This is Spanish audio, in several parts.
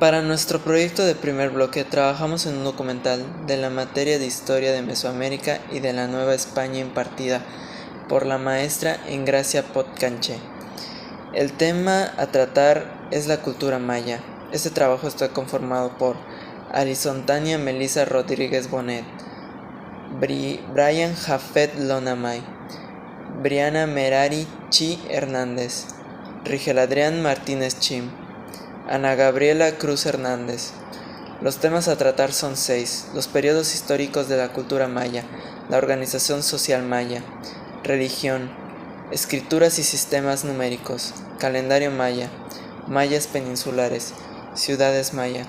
Para nuestro proyecto de primer bloque trabajamos en un documental de la materia de Historia de Mesoamérica y de la Nueva España impartida por la maestra Engracia Potcanche. El tema a tratar es la cultura maya. Este trabajo está conformado por Arizontania Melissa Rodríguez Bonet, Brian Jafet Lonamay, Briana Merari Chi Hernández, Rigel Adrián Martínez Chim, Ana Gabriela Cruz Hernández. Los temas a tratar son 6: los periodos históricos de la cultura maya, la organización social maya, religión, escrituras y sistemas numéricos, calendario maya, mayas peninsulares, ciudades maya.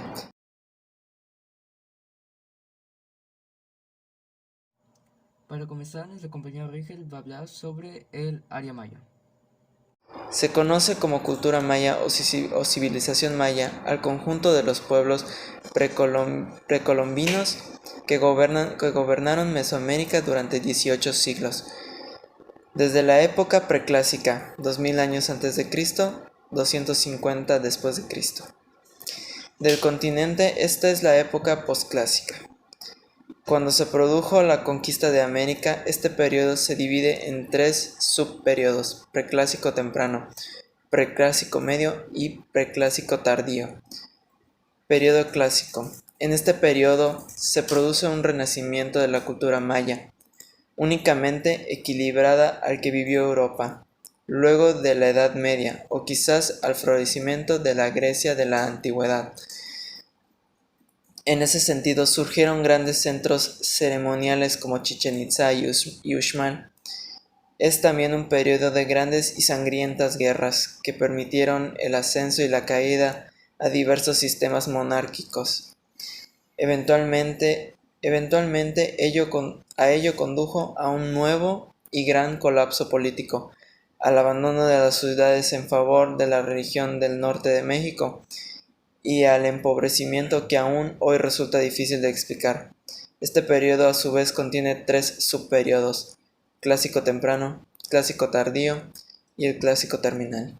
Para comenzar, nuestro compañero Rigel va a hablar sobre el área maya. Se conoce como cultura maya o civilización maya al conjunto de los pueblos precolombinos que gobernaron Mesoamérica durante 18 siglos. Desde la época preclásica, 2000 años antes de Cristo, 250 después de Cristo. Del continente, esta es la época posclásica. Cuando se produjo la conquista de América, este periodo se divide en 3 subperiodos: preclásico temprano, preclásico medio y preclásico tardío. Periodo clásico. En este periodo se produce un renacimiento de la cultura maya, únicamente equilibrada al que vivió Europa, luego de la Edad Media, o quizás al florecimiento de la Grecia de la Antigüedad. En ese sentido surgieron grandes centros ceremoniales como Chichén Itzá y Uxmal. Es también un periodo de grandes y sangrientas guerras que permitieron el ascenso y la caída a diversos sistemas monárquicos. Eventualmente ello condujo a un nuevo y gran colapso político, al abandono de las ciudades en favor de la región del norte de México y al empobrecimiento que aún hoy resulta difícil de explicar. Este periodo a su vez contiene 3 subperiodos: clásico temprano, clásico tardío y el clásico terminal.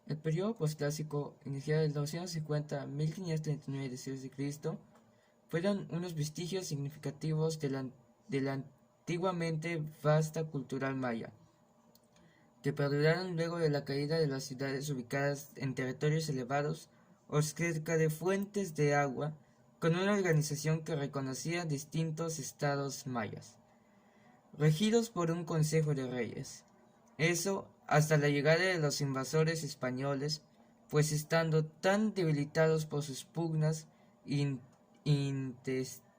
El periodo posclásico, iniciado del 250 a 1539 d.C., fueron unos vestigios significativos de la antiguamente vasta cultura maya, que perduraron luego de la caída de las ciudades ubicadas en territorios elevados o cerca de fuentes de agua, con una organización que reconocía distintos estados mayas, regidos por un consejo de reyes. Eso hasta la llegada de los invasores españoles, pues estando tan debilitados por sus pugnas intestinas,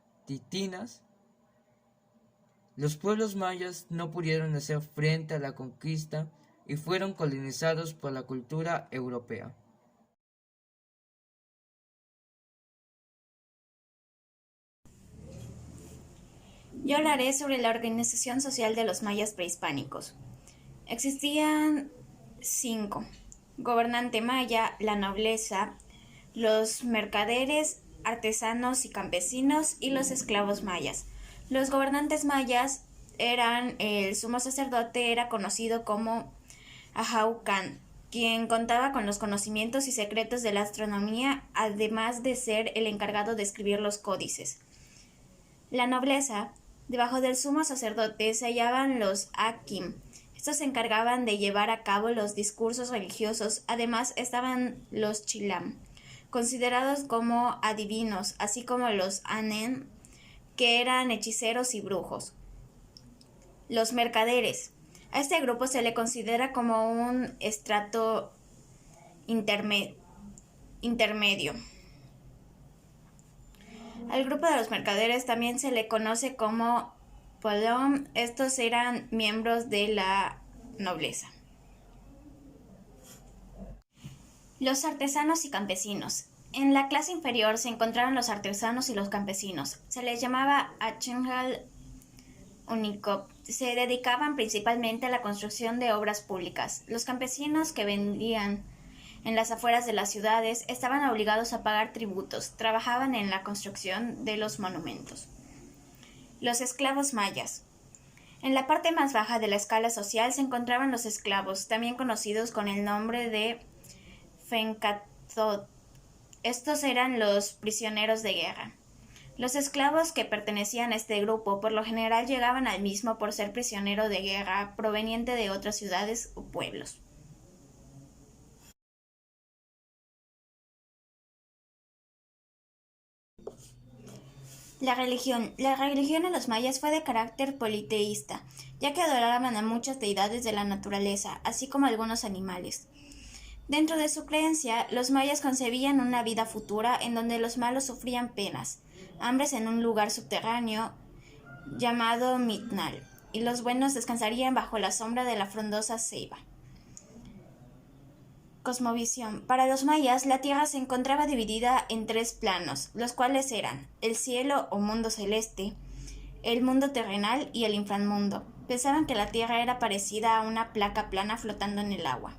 los pueblos mayas no pudieron hacer frente a la conquista y fueron colonizados por la cultura europea. Yo hablaré sobre la organización social de los mayas prehispánicos. Existían 5: gobernante maya, la nobleza, los mercaderes, artesanos y campesinos y los esclavos mayas. Los gobernantes mayas eran el sumo sacerdote, era conocido como Ahaucan, quien contaba con los conocimientos y secretos de la astronomía, además de ser el encargado de escribir los códices. La nobleza. Debajo del sumo sacerdote se hallaban los Akim. Estos se encargaban de llevar a cabo los discursos religiosos. Además estaban los Chilam, considerados como adivinos, así como los Anen, que eran hechiceros y brujos. Los mercaderes. A este grupo se le considera como un estrato intermedio. Al grupo de los mercaderes también se le conoce como Polom. Estos eran miembros de la nobleza. Los artesanos y campesinos. En la clase inferior se encontraban los artesanos y los campesinos. Se les llamaba Achenjal Unicop. Se dedicaban principalmente a la construcción de obras públicas. Los campesinos que vendían en las afueras de las ciudades estaban obligados a pagar tributos, trabajaban en la construcción de los monumentos. Los esclavos mayas. En la parte más baja de la escala social se encontraban los esclavos, también conocidos con el nombre de Fencatoth. Estos eran los prisioneros de guerra. Los esclavos que pertenecían a este grupo por lo general llegaban al mismo por ser prisionero de guerra proveniente de otras ciudades o pueblos. La religión. La religión en los mayas fue de carácter politeísta, ya que adoraban a muchas deidades de la naturaleza, así como algunos animales. Dentro de su creencia, los mayas concebían una vida futura en donde los malos sufrían penas, hambres en un lugar subterráneo llamado Mitnal, y los buenos descansarían bajo la sombra de la frondosa ceiba. Cosmovisión. Para los mayas, la Tierra se encontraba dividida en tres planos, los cuales eran el cielo o mundo celeste, el mundo terrenal y el inframundo. Pensaban que la Tierra era parecida a una placa plana flotando en el agua.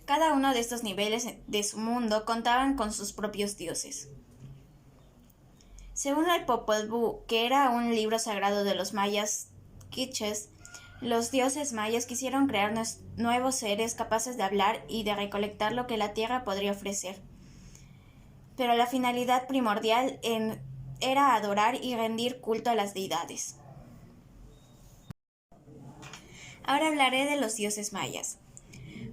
Cada uno de estos niveles de su mundo contaban con sus propios dioses. Según el Popol Vuh, que era un libro sagrado de los mayas quichés, los dioses mayas quisieron crear nuevos seres capaces de hablar y de recolectar lo que la tierra podría ofrecer. Pero la finalidad primordial era adorar y rendir culto a las deidades. Ahora hablaré de los dioses mayas.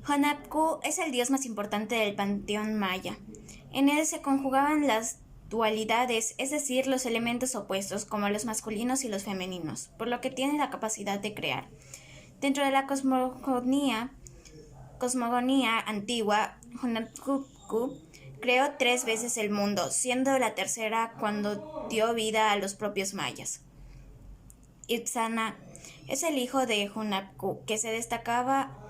Hunahpu es el dios más importante del panteón maya. En él se conjugaban las dualidades, es decir, los elementos opuestos, como los masculinos y los femeninos, por lo que tiene la capacidad de crear. Dentro de la cosmogonía antigua, Hunahpu creó 3 veces el mundo, siendo la tercera cuando dio vida a los propios mayas. Itzana es el hijo de Hunahpu, que se destacaba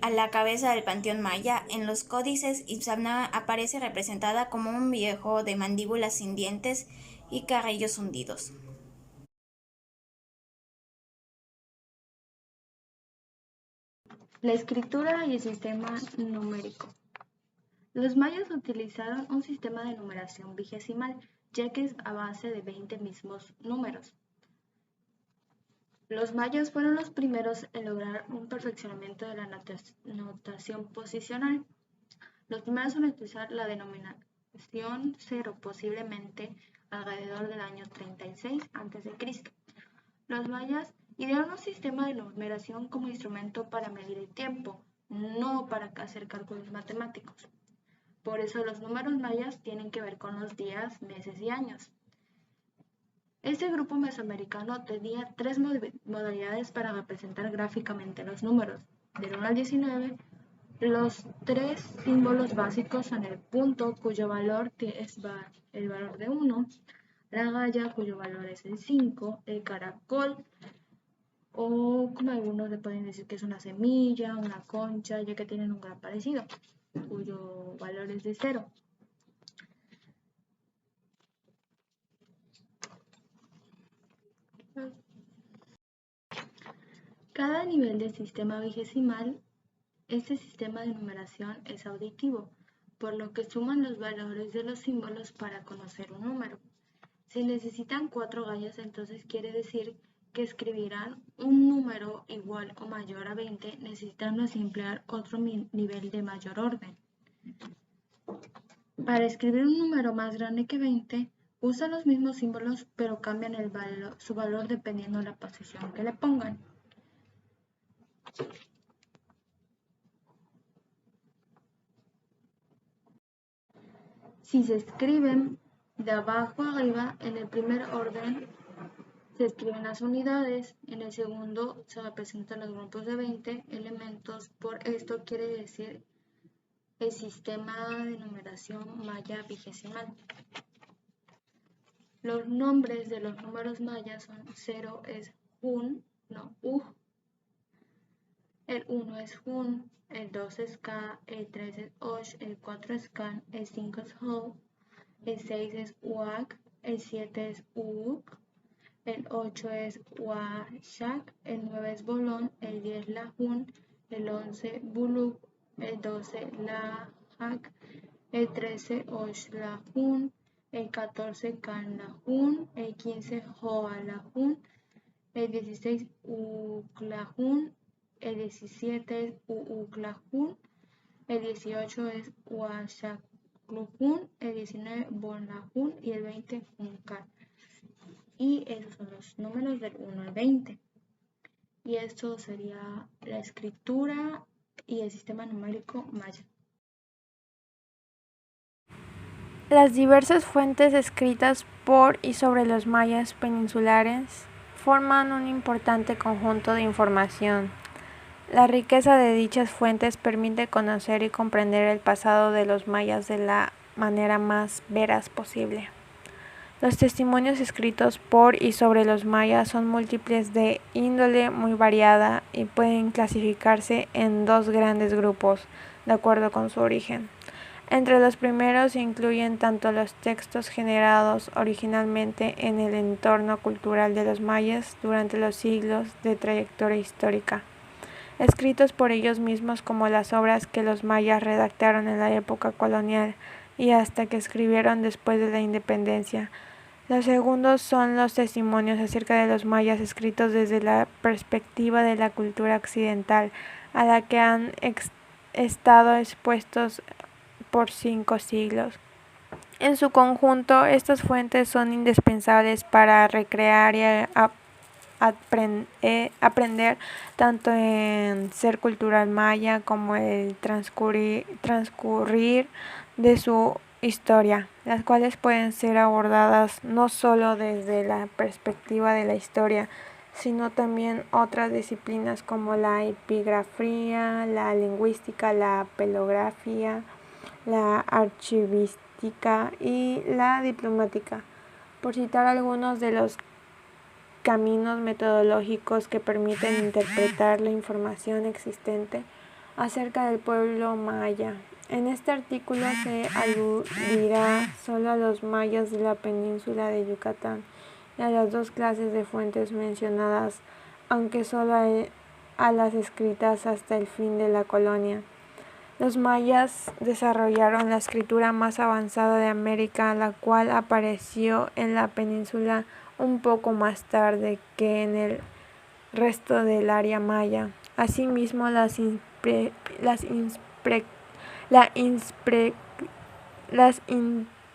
a la cabeza del panteón maya. En los códices, Itzana aparece representada como un viejo de mandíbulas sin dientes y cabellos hundidos. La escritura y el sistema numérico. Los mayas utilizaron un sistema de numeración vigesimal, ya que es a base de 20 mismos números. Los mayas fueron los primeros en lograr un perfeccionamiento de la notación posicional. Los primeros en utilizar la denominación 0, posiblemente alrededor del año 36 a.C. Los mayas idearon un sistema de numeración como instrumento para medir el tiempo, no para hacer cálculos matemáticos. Por eso los números mayas tienen que ver con los días, meses y años. Este grupo mesoamericano tenía 3 modalidades para representar gráficamente los números. Del 1 al 19, los 3 símbolos básicos son el punto, cuyo valor es el valor de 1, la raya, cuyo valor es el 5, el caracol, o como algunos le pueden decir que es una semilla, una concha, ya que tienen un gran parecido, cuyo valor es de 0. Cada nivel del sistema vigesimal, este sistema de numeración es auditivo, por lo que suman los valores de los símbolos para conocer un número. Si necesitan 4 rayas, entonces quiere decir que escribirán un número igual o mayor a 20, necesitando así emplear otro nivel de mayor orden. Para escribir un número más grande que 20, usan los mismos símbolos, pero cambian su valor dependiendo de la posición que le pongan. Si se escriben de abajo a arriba, en el primer orden se escriben las unidades, en el segundo se representan los grupos de 20 elementos. Por esto quiere decir el sistema de numeración maya vigesimal. Los nombres de los números mayas son: 0 es Hun, no U, el 1 es Hun, el 2 es Ka, el 3 es Osh, el 4 es Kan, el 5 es Ho, el 6 es Uak, el 7 es Uuk, el 8 es Washak, el 9 es Bolón, el 10 Lahun, el 11 Buluk, el 12 Lahak, el 13 Oshlahun, el 14 Kanlahun, el 15 Joalahun, el 16 Uklahun, el 17 Uuklahun, el 18 es Huaxaclujún, el 19 Bonajún y el 20 Juncal. Y esos son los números del 1 al 20. Y esto sería la escritura y el sistema numérico maya. Las diversas fuentes escritas por y sobre los mayas peninsulares forman un importante conjunto de información. La riqueza de dichas fuentes permite conocer y comprender el pasado de los mayas de la manera más veraz posible. Los testimonios escritos por y sobre los mayas son múltiples de índole muy variada y pueden clasificarse en dos grandes grupos, de acuerdo con su origen. Entre los primeros se incluyen tanto los textos generados originalmente en el entorno cultural de los mayas durante los siglos de trayectoria histórica, escritos por ellos mismos, como las obras que los mayas redactaron en la época colonial y hasta que escribieron después de la independencia. Los segundos son los testimonios acerca de los mayas escritos desde la perspectiva de la cultura occidental, a la que han estado expuestos por 5 siglos. En su conjunto, estas fuentes son indispensables para recrear y aprender tanto en ser cultural maya como el transcurrir de su historia, las cuales pueden ser abordadas no solo desde la perspectiva de la historia, sino también otras disciplinas como la epigrafía, la lingüística, la pelografía, la archivística y la diplomática, por citar algunos de los caminos metodológicos que permiten interpretar la información existente acerca del pueblo maya. En este artículo se aludirá solo a los mayas de la península de Yucatán y a las dos clases de fuentes mencionadas, aunque solo a las escritas hasta el fin de la colonia. Los mayas desarrollaron la escritura más avanzada de América, la cual apareció en la península un poco más tarde que en el resto del área maya. Asimismo, las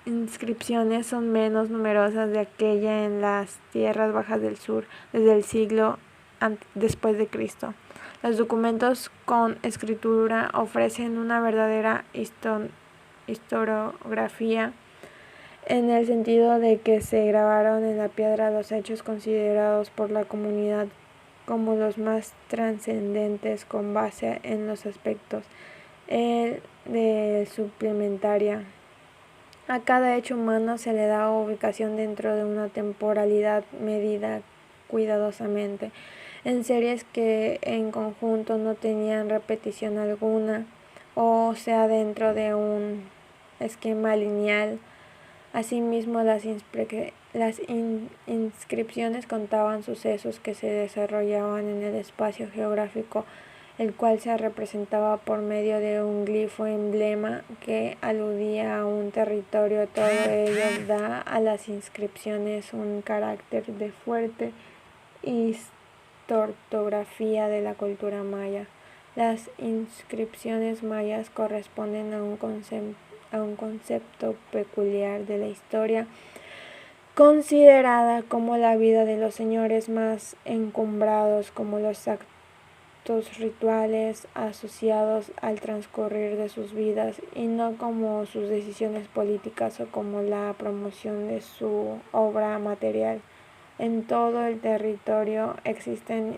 inscripciones son menos numerosas de aquella en las tierras bajas del sur desde el siglo después de Cristo. Los documentos con escritura ofrecen una verdadera historiografía, en el sentido de que se grabaron en la piedra los hechos considerados por la comunidad como los más trascendentes con base en los aspectos de suplementaria. A cada hecho humano se le da ubicación dentro de una temporalidad medida cuidadosamente, en series que en conjunto no tenían repetición alguna, o sea, dentro de un esquema lineal. Asimismo, las inscripciones contaban sucesos que se desarrollaban en el espacio geográfico, el cual se representaba por medio de un glifo emblema que aludía a un territorio. Todo ello da a las inscripciones un carácter de fuerte historiografía de la cultura maya. Las inscripciones mayas corresponden a un concepto peculiar de la historia, considerada como la vida de los señores más encumbrados, como los actos rituales asociados al transcurrir de sus vidas, y no como sus decisiones políticas o como la promoción de su obra material. En todo el territorio existen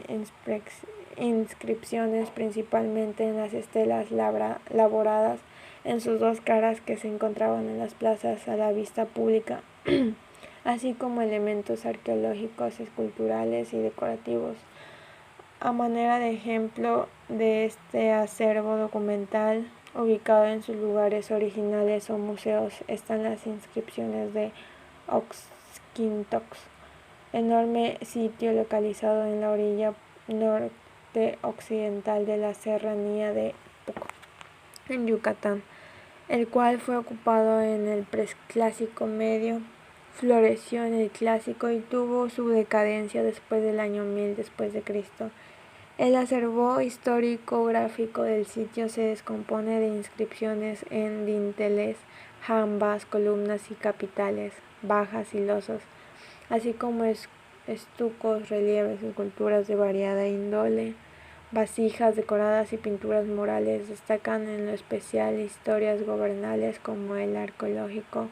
inscripciones, principalmente en las estelas labradas en sus dos caras, que se encontraban en las plazas a la vista pública, así como elementos arqueológicos, esculturales y decorativos. A manera de ejemplo de este acervo documental, ubicado en sus lugares originales o museos, están las inscripciones de Oxkintox, enorme sitio localizado en la orilla norte occidental de la serranía de Pucón, en Yucatán, el cual fue ocupado en el Preclásico medio, floreció en el Clásico y tuvo su decadencia después del año 1000 después de Cristo. El acervo histórico-gráfico del sitio se descompone de inscripciones en dinteles, jambas, columnas y capiteles, bajas y losos, así como estucos, relieves, esculturas de variada índole, vasijas decoradas y pinturas murales. Destacan en lo especial historias gobernales como el arqueológico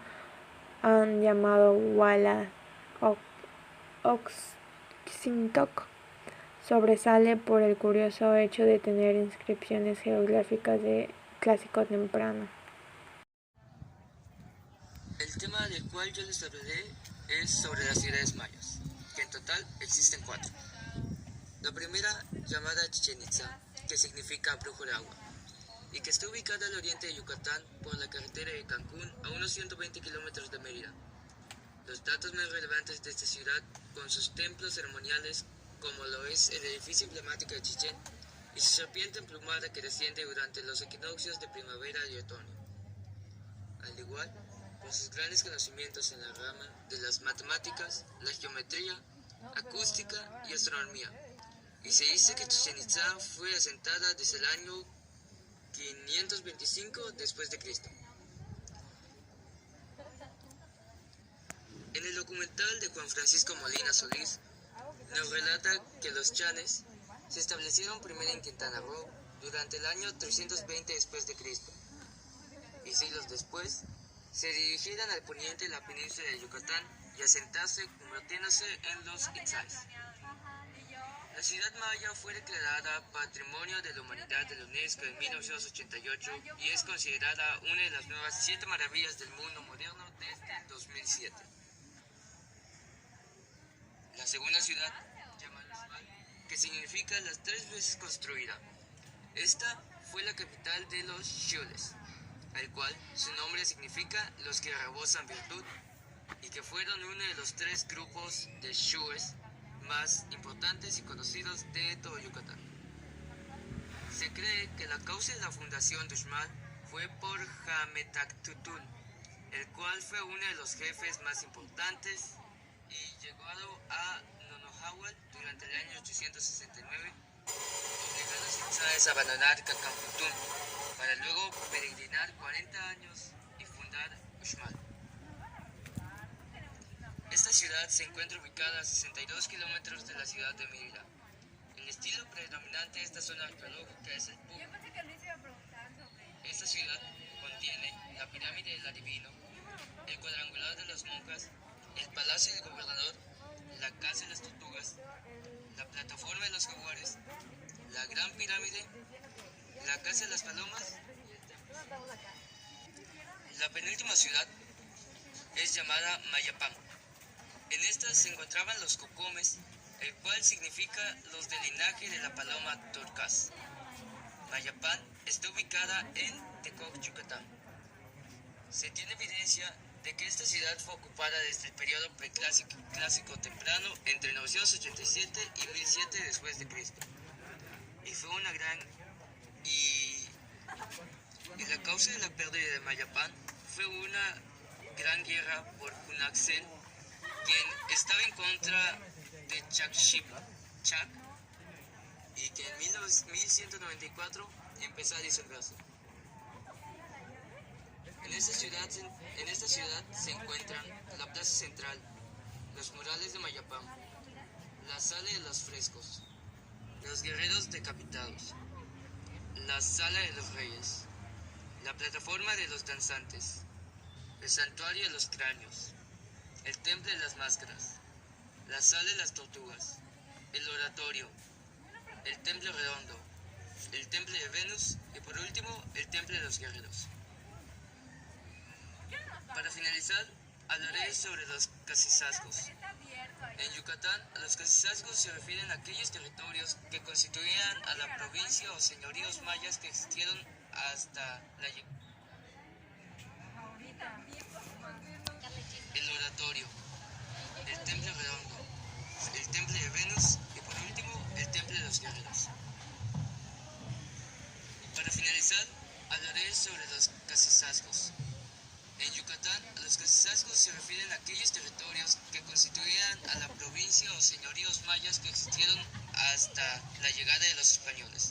han llamado Wala Oxintok. Sobresale por el curioso hecho de tener inscripciones geográficas de clásico temprano. El tema del cual yo les hablaré es sobre las ciudades mayas, que en total existen 4. La primera, llamada Chichén Itzá, que significa brujo de agua, y que está ubicada al oriente de Yucatán por la carretera de Cancún a unos 120 kilómetros de Mérida. Los datos más relevantes de esta ciudad, con sus templos ceremoniales, como lo es el edificio emblemático de Chichén, y su serpiente emplumada que desciende durante los equinoccios de primavera y otoño. Al igual, por sus grandes conocimientos en la rama de las matemáticas, la geometría, acústica y astronomía. Y se dice que Chichén Itzá fue asentada desde el año 525 después de Cristo. En el documental de Juan Francisco Molina Solís, nos relata que los chanes se establecieron primero en Quintana Roo durante el año 320 después de Cristo, y siglos después se dirigieron al poniente de la península de Yucatán y asentarse convirtiéndose en los Itzáes. La ciudad maya fue declarada Patrimonio de la Humanidad de la UNESCO en 1988 y es considerada una de las nuevas 7 maravillas del mundo moderno desde el 2007. La segunda ciudad, llamada Uxmal, que significa las 3 veces construida. Esta fue la capital de los Xiules, al cual su nombre significa los que rebosan virtud, y que fueron uno de los 3 grupos de Xiúes más importantes y conocidos de todo Yucatán. Se cree que la causa de la fundación de Uxmal fue por Jametactutún, el cual fue uno de los jefes más importantes y llegado a Nonojahual durante el año 869, obligando a los itzáes a abandonar Cacamputún para luego peregrinar 40 años y fundar Uxmal. Esta ciudad se encuentra ubicada a 62 kilómetros de la ciudad de Mérida. El estilo predominante de esta zona arqueológica es el Puc. Esta ciudad contiene la pirámide del adivino, el cuadrangular de las monjas, el palacio del gobernador, la casa de las tortugas, la plataforma de los jaguares, la gran pirámide, la casa de las palomas y el templo. La penúltima ciudad es llamada Mayapán. En esta se encontraban los cocomes, el cual significa los del linaje de la paloma torcaz. Mayapán está ubicada en Tecoc, Yucatán. Se tiene evidencia de que esta ciudad fue ocupada desde el periodo preclásico temprano entre 987 y 1007 después de Cristo. Y fue una gran y la causa de la pérdida de Mayapán fue una gran guerra por Hunaxel, quien estaba en contra de Chak, y que en 1194 empezó a disolverse. En esta ciudad se encuentran la plaza central, los murales de Mayapán, la sala de los frescos, los guerreros decapitados, la sala de los reyes, la plataforma de los danzantes, el santuario de los cráneos, el templo de las máscaras, la sala de las tortugas, el oratorio, el templo redondo, el templo de Venus y por último el templo de los guerreros. Para finalizar, hablaré sobre los cacicazgos. En Yucatán, a los cacicazgos se refieren a aquellos territorios que constituían a la provincia o señoríos mayas que existieron hasta la el oratorio, el templo redondo, el templo de Venus y por último el templo de los guerreros. Para finalizar, hablaré sobre los cacicazgos. En Yucatán, a los cacicazgos se refieren a aquellos territorios que constituían a la provincia o señoríos mayas que existieron hasta la llegada de los españoles.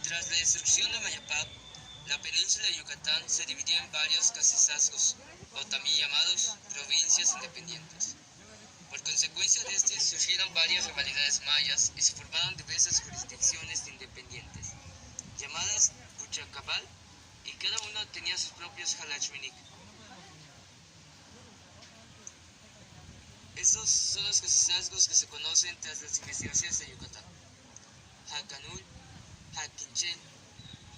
Tras la destrucción de Mayapab, la península de Yucatán se dividió en varios cacicazgos, o también llamados provincias independientes. Por consecuencia de este surgieron varias rivalidades mayas y se formaron diversas jurisdicciones independientes, llamadas Uchacabal, y cada uno tenía sus propios Jalachminik. Estos son los cacicazgos que se conocen tras las investigaciones de Yucatán: Jacanul, Jaquinchel,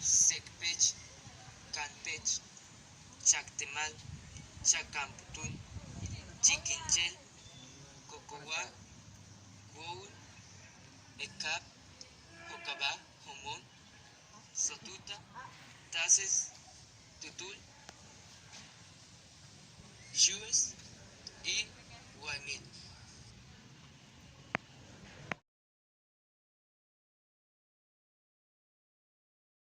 Secpech, Canpech, Chactemal, Chacamputún, Chiquinchel, Cocohuá, Woul, Ecap, Jocabá, Jomón, Sotuta, Taces, Tutul, Xues y Guaymil.